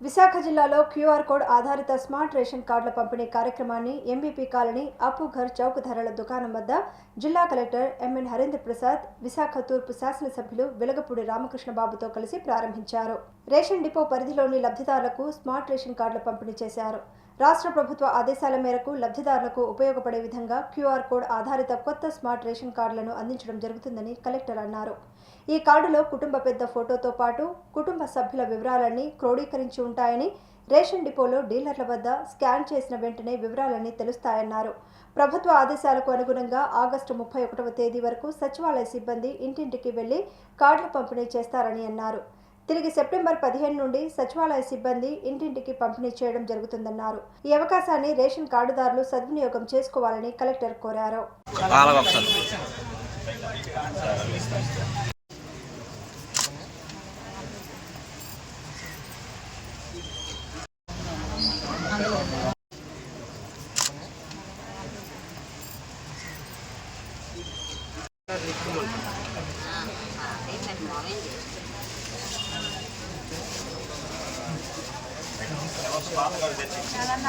విశాఖ జిల్లాలో QR code ఆధారిత smart ration కార్డుల పంపిణీ కార్యక్రమాన్ని ఎంబీపీ కాలనీ అప్పు ఘర్ చౌక్ ధరల దుకాణం వద్ద జిల్లా కలెక్టర్ ఎంఎన్ హరేంద్ర ప్రసాద్, విశాఖ తూర్పు శాసనసభ్యులు వెలగపూడి రామకృష్ణబాబుతో కలిసి ప్రారంభించారు. రేషన్ డిపో పరిధిలోని లబ్ధిదారులకు స్మార్ట్ రేషన్ కార్డుల పంపిణీ చేశారు. రాష్ట్ర ప్రభుత్వ ఆదేశాల మేరకు లబ్ధిదారులకు ఉపయోగపడే విధంగా క్యూఆర్ కోడ్ ఆధారిత కొత్త స్మార్ట్ రేషన్ కార్డులను అందించడం జరుగుతుందని కలెక్టర్ అన్నారు. ఈ కార్డులో కుటుంబ పెద్ద ఫోటోతో పాటు కుటుంబ సభ్యుల వివరాలన్నీ క్రోడీకరించి ఉంటాయని, రేషన్ డిపోలో డీలర్ల వద్ద స్కాన్ చేసిన వెంటనే వివరాలన్నీ తెలుస్తాయన్నారు. ప్రభుత్వ ఆదేశాలకు అనుగుణంగా ఆగస్టు 31వ తేదీ వరకు సచివాలయ సిబ్బంది ఇంటింటికి వెళ్లి కార్డుల పంపిణీ చేస్తారని అన్నారు. తిరిగి సెప్టెంబర్ 15 నుండి సచివాలయ సిబ్బంది ఇంటింటికి పంపిణీ చేయడం జరుగుతుందన్నారు. ఈ అవకాశాన్ని రేషన్ కార్డుదారులు సద్వినియోగం చేసుకోవాలని కలెక్టర్ కోరారు.